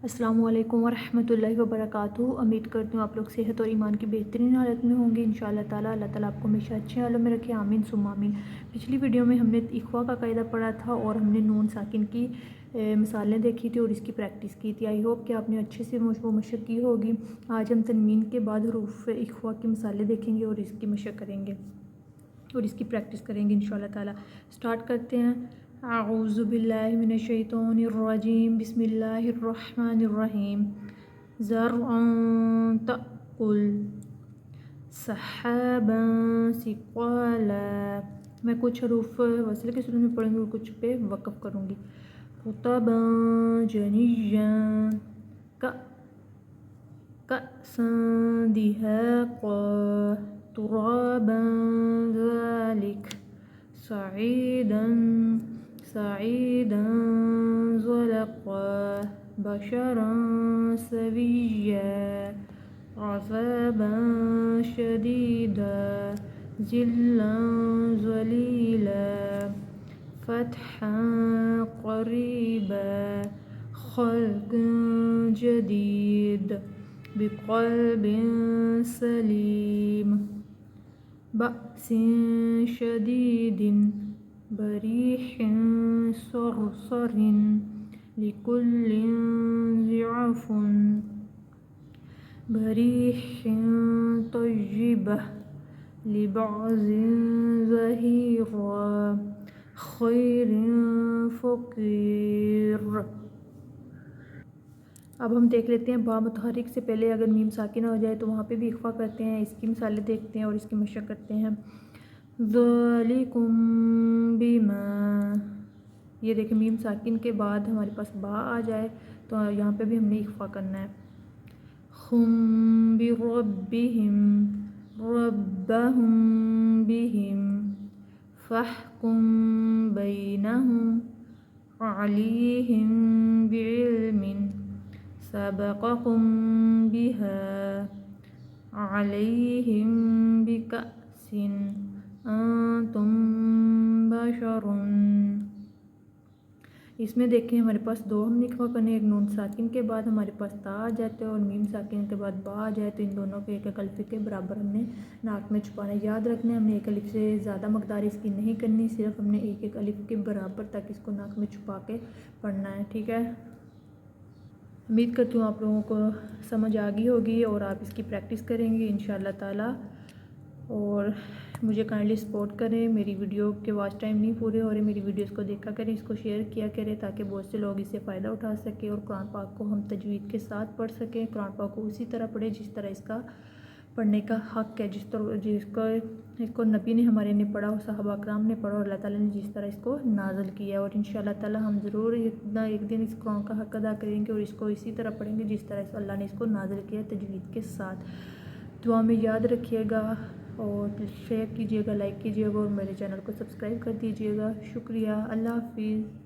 السلام علیکم ورحمۃ اللہ وبرکاتہ۔ امید کرتی ہوں آپ لوگ صحت اور ایمان کی بہترین حالت میں ہوں گے انشاءاللہ تعالیٰ۔ اللہ تعالیٰ آپ کو ہمیشہ اچھے حالوں میں رکھے، آمین ثم آمین۔ پچھلی ویڈیو میں ہم نے اخوا کا قاعدہ پڑھا تھا اور ہم نے نون ساکن کی مثالیں دیکھی تھی اور اس کی پریکٹس کی تھی۔ آئی ہوپ کہ آپ نے اچھے سے مشق کی ہوگی۔ آج ہم تنوین کے بعد حروف اخوا کی مثالیں دیکھیں گے اور اس کی مشق کریں گے اور اس کی پریکٹس کریں گے انشاءاللہ تعالیٰ۔ سٹارٹ کرتے ہیں۔ اعوذ باللہ من الشیطان الرجیم، بسم اللہ الرحمن الرحیم۔ زرعا تأکل سحابا ثقالا۔ میں کچھ حروف وصل کے صورت میں پڑھوں گی اور کچھ پہ وقف کروں گی۔ رطبا جنیا کأسا دہاقا ترابا ذلک صعیدا زلقا بشرا سویا عذابا شدیدا ذلا ذلیلا فتحا قریبا خلق جدید بقلب سلیم بأس شدید بریح صرصر لكل ضعف بریح طیبہ لبعض ظہیرا خیر فقیر۔ اب ہم دیکھ لیتے ہیں با متحرک سے پہلے اگر میم ساکنہ ہو جائے تو وہاں پہ بھی اخفا کرتے ہیں۔ اس کی مثالیں دیکھتے ہیں اور اس کی مشق کرتے ہیں۔ ذالکم بما، یہ دیکھیں میم ساکن کے بعد ہمارے پاس با آ جائے تو یہاں پہ بھی ہم نے اخفا کرنا ہے۔ ہم بربہم ربہم بہم فاحکم بینہم علیہم بعلم سبقکم بہا علیہم بکأس انتم بشر۔ اس میں دیکھیں ہمارے پاس دو ہم نے اخفا کرنے، ایک نون ساکن کے بعد ہمارے پاس تا آ جاتا ہے اور میم ساکن کے بعد با آ جائے تو ان دونوں کے ایک ایک الف کے برابر ہم نے ناک میں چھپانا۔ یاد رکھنا ہے ہم نے ایک الف سے زیادہ مقدار اس کی نہیں کرنی، صرف ہم نے ایک ایک الف کے برابر تک اس کو ناک میں چھپا کے پڑھنا ہے، ٹھیک ہے۔ امید کرتی ہوں آپ لوگوں کو سمجھ آ گئی ہوگی اور آپ اس کی پریکٹس کریں گے انشاءاللہ تعالیٰ۔ اور مجھے کائنڈلی سپورٹ کریں، میری ویڈیو کے واچ ٹائم نہیں پورے ہو رہے، میری ویڈیوز کو دیکھا کریں، اس کو شیئر کیا کریں تاکہ بہت سے لوگ اس سے فائدہ اٹھا سکیں اور قرآن پاک کو ہم تجوید کے ساتھ پڑھ سکیں۔ قرآن پاک کو اسی طرح پڑھیں جس طرح اس کا پڑھنے کا حق ہے، جس کو نبی نے ہمارے نے پڑھا اور صحابہ اکرام نے پڑھا اور اللہ تعالیٰ نے جس طرح اس کو نازل کیا، اور انشاءاللہ تعالیٰ ہم ضرور ایک دن اس قرآن کا حق ادا کریں گے اور اس کو اسی طرح پڑھیں گے جس طرح اللہ نے اس کو نازل کیا تجوید کے ساتھ۔ دعا میں یاد رکھیے گا اور شیئر کیجیے گا، لائک کیجیے گا اور میرے چینل کو سبسکرائب کر دیجیے گا۔ شکریہ، اللہ حافظ۔